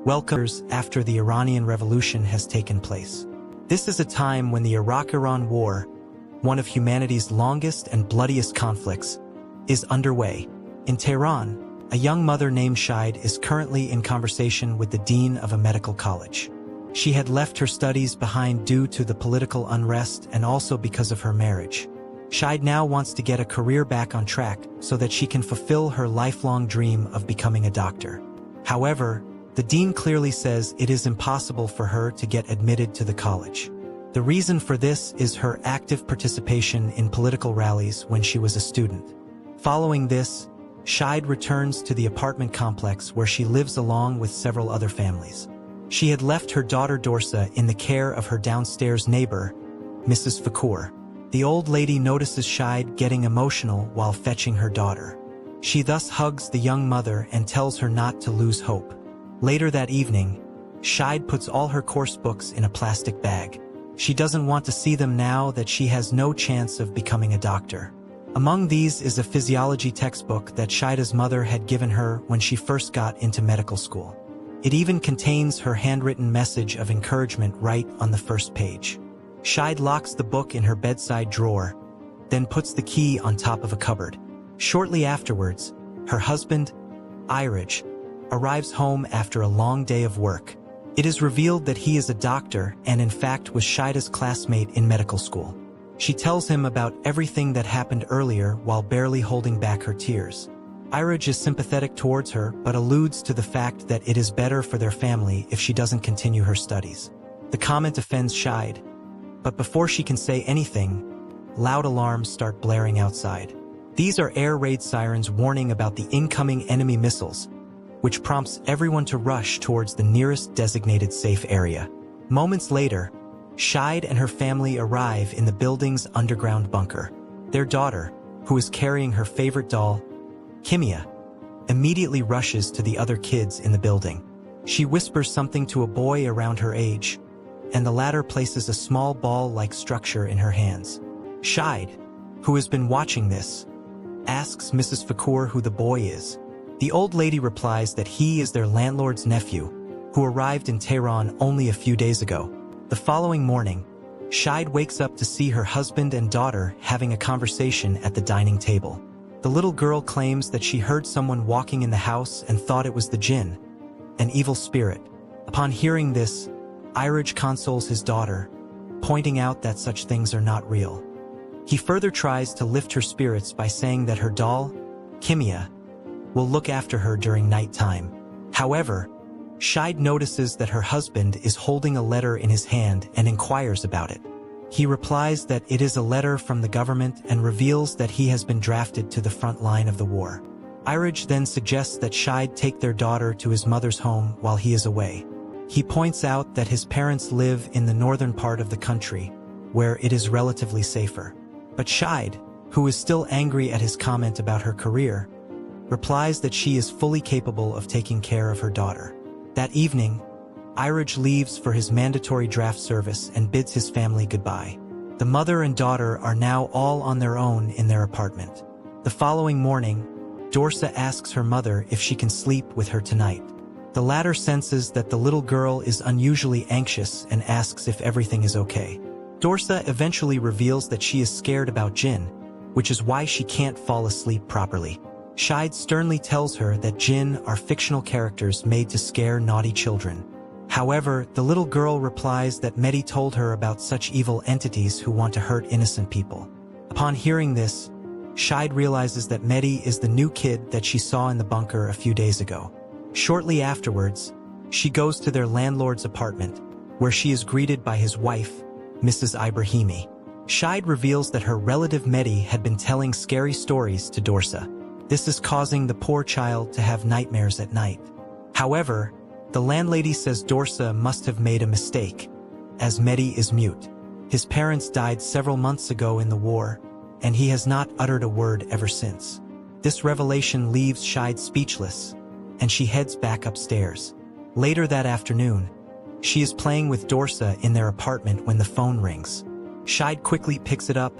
welcomes after the Iranian Revolution has taken place. This is a time when the Iraq-Iran War, one of humanity's longest and bloodiest conflicts, is underway. In Tehran, a young mother named Shideh is currently in conversation with the dean of a medical college. She had left her studies behind due to the political unrest and also because of her marriage. Shideh now wants to get a career back on track so that she can fulfill her lifelong dream of becoming a doctor. However, the dean clearly says it is impossible for her to get admitted to the college. The reason for this is her active participation in political rallies when she was a student. Following this, Shideh returns to the apartment complex where she lives along with several other families. She had left her daughter Dorsa in the care of her downstairs neighbor, Mrs. Fakour. The old lady notices Shideh getting emotional while fetching her daughter. She thus hugs the young mother and tells her not to lose hope. Later that evening, Shideh puts all her course books in a plastic bag. She doesn't want to see them now that she has no chance of becoming a doctor. Among these is a physiology textbook that Shideh's mother had given her when she first got into medical school. It even contains her handwritten message of encouragement right on the first page. Shideh locks the book in her bedside drawer, then puts the key on top of a cupboard. Shortly afterwards, her husband, Iraj, arrives home after a long day of work. It is revealed that he is a doctor and in fact was Shideh's classmate in medical school. She tells him about everything that happened earlier while barely holding back her tears. Iraj is sympathetic towards her but alludes to the fact that it is better for their family if she doesn't continue her studies. The comment offends Shideh, but before she can say anything, loud alarms start blaring outside. These are air raid sirens warning about the incoming enemy missiles, which prompts everyone to rush towards the nearest designated safe area. Moments later, Shideh and her family arrive in the building's underground bunker. Their daughter, who is carrying her favorite doll, Kimia, immediately rushes to the other kids in the building. She whispers something to a boy around her age, and the latter places a small ball-like structure in her hands. Shideh, who has been watching this, asks Mrs. Fakour who the boy is. The old lady replies that he is their landlord's nephew, who arrived in Tehran only a few days ago. The following morning, Shideh wakes up to see her husband and daughter having a conversation at the dining table. The little girl claims that she heard someone walking in the house and thought it was the jinn, an evil spirit. Upon hearing this, Iraj consoles his daughter, pointing out that such things are not real. He further tries to lift her spirits by saying that her doll, Kimia, will look after her during nighttime. However, Shideh notices that her husband is holding a letter in his hand and inquires about it. He replies that it is a letter from the government and reveals that he has been drafted to the front line of the war. Iraj then suggests that Shideh take their daughter to his mother's home while he is away. He points out that his parents live in the northern part of the country, where it is relatively safer. But Shideh, who is still angry at his comment about her career, replies that she is fully capable of taking care of her daughter. That evening, Iraj leaves for his mandatory draft service and bids his family goodbye. The mother and daughter are now all on their own in their apartment. The following morning, Dorsa asks her mother if she can sleep with her tonight. The latter senses that the little girl is unusually anxious and asks if everything is okay. Dorsa eventually reveals that she is scared about jinn, which is why she can't fall asleep properly. Shideh sternly tells her that jinn are fictional characters made to scare naughty children. However, the little girl replies that Mehdi told her about such evil entities who want to hurt innocent people. Upon hearing this, Shideh realizes that Mehdi is the new kid that she saw in the bunker a few days ago. Shortly afterwards, she goes to their landlord's apartment, where she is greeted by his wife, Mrs. Ibrahimi. Shideh reveals that her relative Mehdi had been telling scary stories to Dorsa. This is causing the poor child to have nightmares at night. However, the landlady says Dorsa must have made a mistake, as Mehdi is mute. His parents died several months ago in the war, and he has not uttered a word ever since. This revelation leaves Shideh speechless, and she heads back upstairs. Later that afternoon, she is playing with Dorsa in their apartment when the phone rings. Shideh quickly picks it up,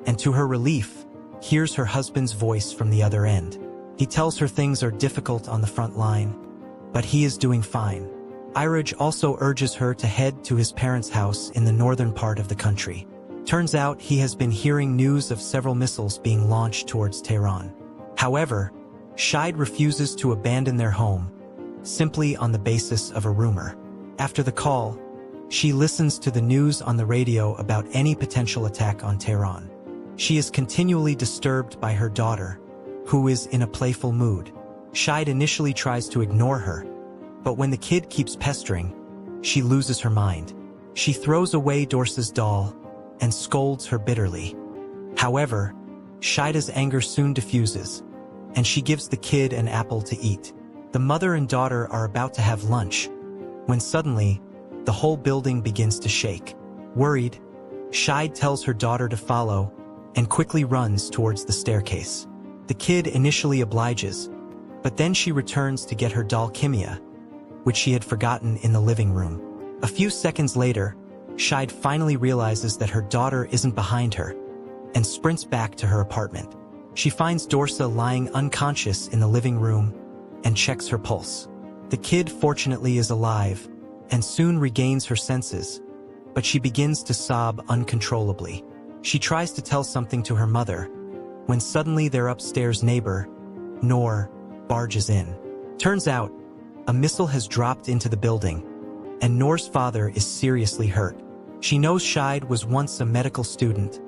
and to her relief, hears her husband's voice from the other end. He tells her things are difficult on the front line, but he is doing fine. Iraj also urges her to head to his parents' house in the northern part of the country. Turns out he has been hearing news of several missiles being launched towards Tehran. However, Shideh refuses to abandon their home, simply on the basis of a rumor. After the call, she listens to the news on the radio about any potential attack on Tehran. She is continually disturbed by her daughter, who is in a playful mood. Shideh initially tries to ignore her, but when the kid keeps pestering, she loses her mind. She throws away Dorsa's doll and scolds her bitterly. However, Shideh's anger soon diffuses, and she gives the kid an apple to eat. The mother and daughter are about to have lunch, when suddenly, the whole building begins to shake. Worried, Shideh tells her daughter to follow and quickly runs towards the staircase. The kid initially obliges, but then she returns to get her doll Kimia, which she had forgotten in the living room. A few seconds later, Shideh finally realizes that her daughter isn't behind her and sprints back to her apartment. She finds Dorsa lying unconscious in the living room and checks her pulse. The kid fortunately is alive and soon regains her senses, but she begins to sob uncontrollably. She tries to tell something to her mother, when suddenly their upstairs neighbor, Noor, barges in. Turns out, a missile has dropped into the building, and Noor's father is seriously hurt. She knows Shideh was once a medical student,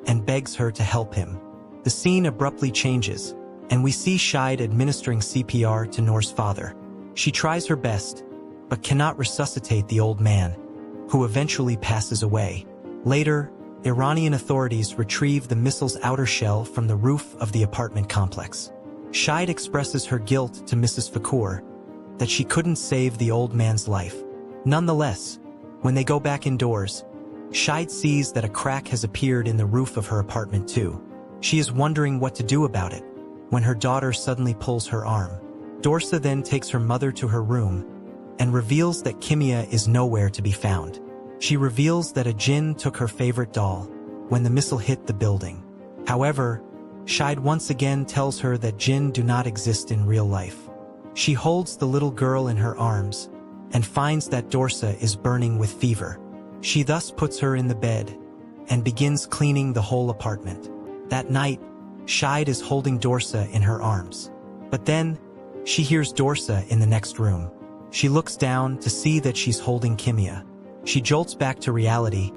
and begs her to help him. The scene abruptly changes, and we see Shideh administering CPR to Noor's father. She tries her best, but cannot resuscitate the old man, who eventually passes away. Later, Iranian authorities retrieve the missile's outer shell from the roof of the apartment complex. Shideh expresses her guilt to Mrs. Fakour that she couldn't save the old man's life. Nonetheless, when they go back indoors, Shideh sees that a crack has appeared in the roof of her apartment too. She is wondering what to do about it, when her daughter suddenly pulls her arm. Dorsa then takes her mother to her room and reveals that Kimia is nowhere to be found. She reveals that a jinn took her favorite doll when the missile hit the building. However, Shideh once again tells her that jinn do not exist in real life. She holds the little girl in her arms and finds that Dorsa is burning with fever. She thus puts her in the bed and begins cleaning the whole apartment. That night, Shideh is holding Dorsa in her arms. But then, she hears Dorsa in the next room. She looks down to see that she's holding Kimia. She jolts back to reality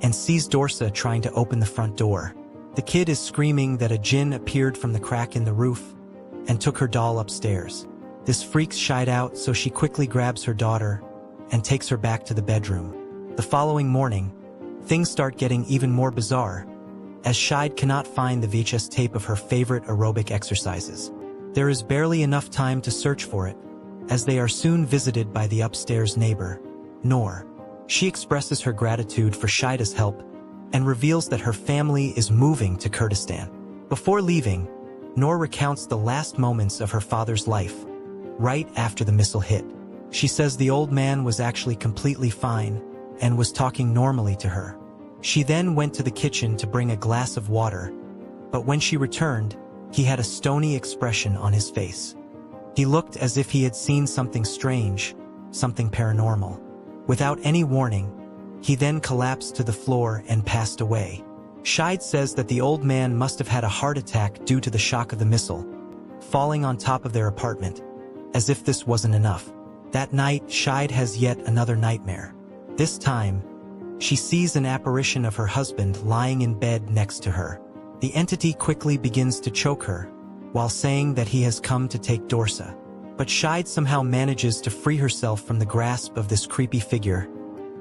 and sees Dorsa trying to open the front door. The kid is screaming that a jinn appeared from the crack in the roof and took her doll upstairs. This freaks Shideh out, so she quickly grabs her daughter and takes her back to the bedroom. The following morning, things start getting even more bizarre, as Shideh cannot find the VHS tape of her favorite aerobic exercises. There is barely enough time to search for it, as they are soon visited by the upstairs neighbor, Noor. She expresses her gratitude for Shideh's help and reveals that her family is moving to Kurdistan. Before leaving, Noor recounts the last moments of her father's life, right after the missile hit. She says the old man was actually completely fine and was talking normally to her. She then went to the kitchen to bring a glass of water, but when she returned, he had a stony expression on his face. He looked as if he had seen something strange, something paranormal. Without any warning, he then collapsed to the floor and passed away. Shideh says that the old man must have had a heart attack due to the shock of the missile, falling on top of their apartment, as if this wasn't enough. That night, Shideh has yet another nightmare. This time, she sees an apparition of her husband lying in bed next to her. The entity quickly begins to choke her, while saying that he has come to take Dorsa. But Shideh somehow manages to free herself from the grasp of this creepy figure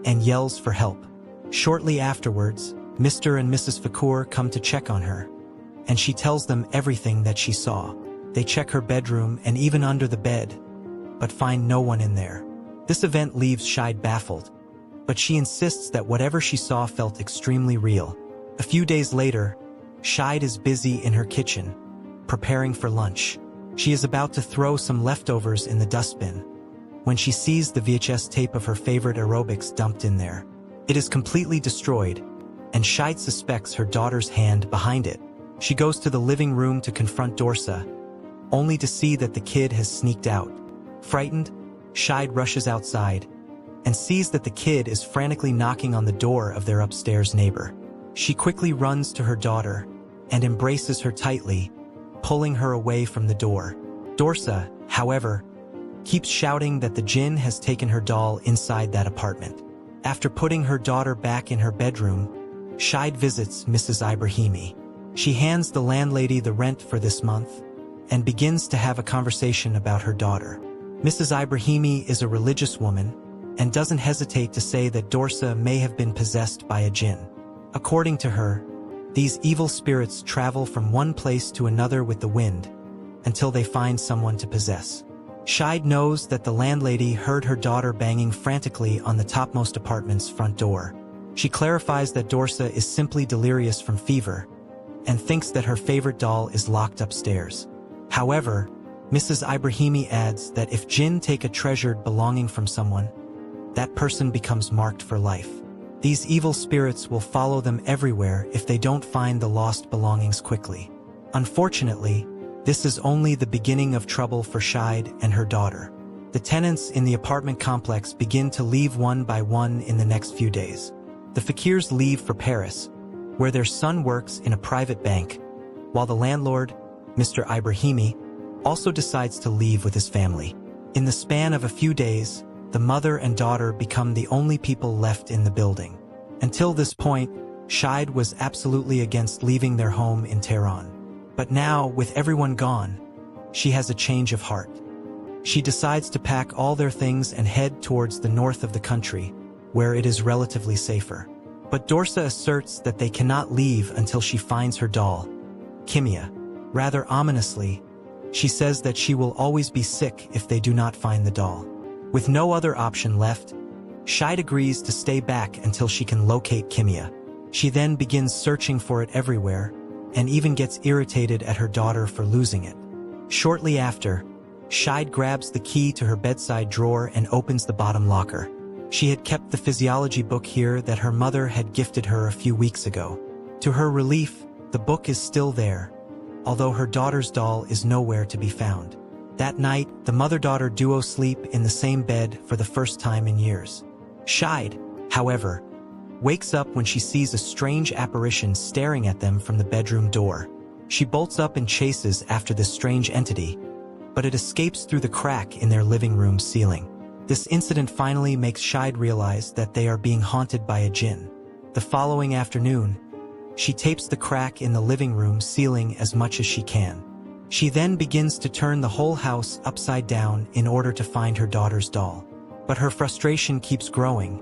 and yells for help. Shortly afterwards, Mr. and Mrs. Fakour come to check on her, and she tells them everything that she saw. They check her bedroom and even under the bed, but find no one in there. This event leaves Shideh baffled, but she insists that whatever she saw felt extremely real. A few days later, Shideh is busy in her kitchen, preparing for lunch. She is about to throw some leftovers in the dustbin when she sees the VHS tape of her favorite aerobics dumped in there. It is completely destroyed, and Shideh suspects her daughter's hand behind it. She goes to the living room to confront Dorsa, only to see that the kid has sneaked out. Frightened, Shideh rushes outside and sees that the kid is frantically knocking on the door of their upstairs neighbor. She quickly runs to her daughter and embraces her tightly, pulling her away from the door. Dorsa, however, keeps shouting that the jinn has taken her doll inside that apartment. After putting her daughter back in her bedroom, Shideh visits Mrs. Ibrahimi. She hands the landlady the rent for this month and begins to have a conversation about her daughter. Mrs. Ibrahimi is a religious woman and doesn't hesitate to say that Dorsa may have been possessed by a jinn. According to her, these evil spirits travel from one place to another with the wind until they find someone to possess. Shideh knows that the landlady heard her daughter banging frantically on the topmost apartment's front door. She clarifies that Dorsa is simply delirious from fever and thinks that her favorite doll is locked upstairs. However, Mrs. Ibrahimi adds that if jinn take a treasured belonging from someone, that person becomes marked for life. These evil spirits will follow them everywhere if they don't find the lost belongings quickly. Unfortunately, this is only the beginning of trouble for Shideh and her daughter. The tenants in the apartment complex begin to leave one by one in the next few days. The fakirs leave for Paris, where their son works in a private bank, while the landlord, Mr. Ibrahimi, also decides to leave with his family. In the span of a few days, the mother and daughter become the only people left in the building. Until this point, Shideh was absolutely against leaving their home in Tehran. But now, with everyone gone, she has a change of heart. She decides to pack all their things and head towards the north of the country, where it is relatively safer. But Dorsa asserts that they cannot leave until she finds her doll, Kimia. Rather ominously, she says that she will always be sick if they do not find the doll. With no other option left, Shideh agrees to stay back until she can locate Kimia. She then begins searching for it everywhere, and even gets irritated at her daughter for losing it. Shortly after, Shideh grabs the key to her bedside drawer and opens the bottom locker. She had kept the physiology book here that her mother had gifted her a few weeks ago. To her relief, the book is still there, although her daughter's doll is nowhere to be found. That night, the mother-daughter duo sleep in the same bed for the first time in years. Shideh, however, wakes up when she sees a strange apparition staring at them from the bedroom door. She bolts up and chases after this strange entity, but it escapes through the crack in their living room ceiling. This incident finally makes Shideh realize that they are being haunted by a jinn. The following afternoon, she tapes the crack in the living room ceiling as much as she can. She then begins to turn the whole house upside down in order to find her daughter's doll. But her frustration keeps growing,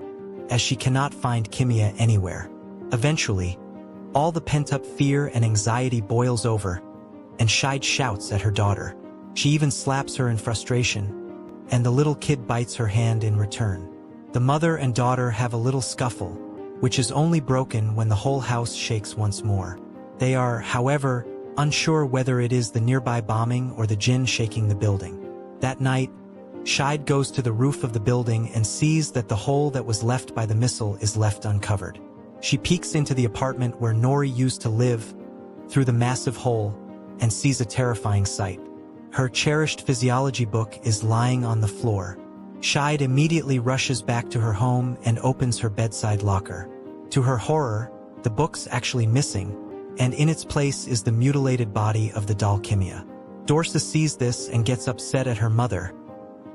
as she cannot find Kimia anywhere. Eventually, all the pent-up fear and anxiety boils over, and Shideh shouts at her daughter. She even slaps her in frustration, and the little kid bites her hand in return. The mother and daughter have a little scuffle, which is only broken when the whole house shakes once more. They are, however, unsure whether it is the nearby bombing or the jinn shaking the building. That night, Shideh goes to the roof of the building and sees that the hole that was left by the missile is left uncovered. She peeks into the apartment where Nori used to live through the massive hole and sees a terrifying sight. Her cherished physiology book is lying on the floor. Shideh immediately rushes back to her home and opens her bedside locker. To her horror, the book's actually missing, and in its place is the mutilated body of the doll Kimia. Dorsa sees this and gets upset at her mother,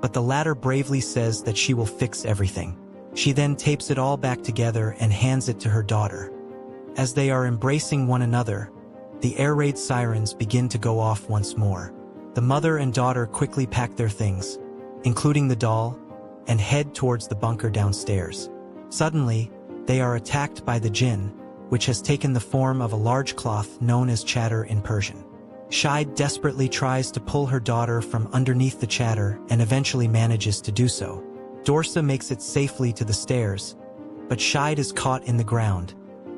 but the latter bravely says that she will fix everything. She then tapes it all back together and hands it to her daughter. As they are embracing one another, the air raid sirens begin to go off once more. The mother and daughter quickly pack their things, including the doll, and head towards the bunker downstairs. Suddenly, they are attacked by the jinn, which has taken the form of a large cloth known as chatter in Persian. Shideh desperately tries to pull her daughter from underneath the chatter and eventually manages to do so. Dorsa makes it safely to the stairs, but Shideh is caught in the ground,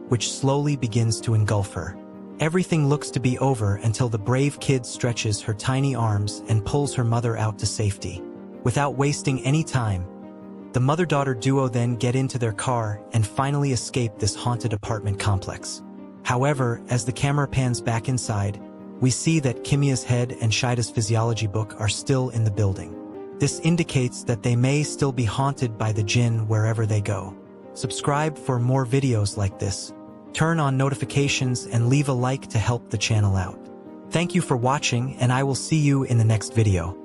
which slowly begins to engulf her. Everything looks to be over until the brave kid stretches her tiny arms and pulls her mother out to safety. Without wasting any time, the mother-daughter duo then get into their car and finally escape this haunted apartment complex. However, as the camera pans back inside, we see that Kimia's head and Shideh's physiology book are still in the building. This indicates that they may still be haunted by the jinn wherever they go. Subscribe for more videos like this. Turn on notifications and leave a like to help the channel out. Thank you for watching, and I will see you in the next video.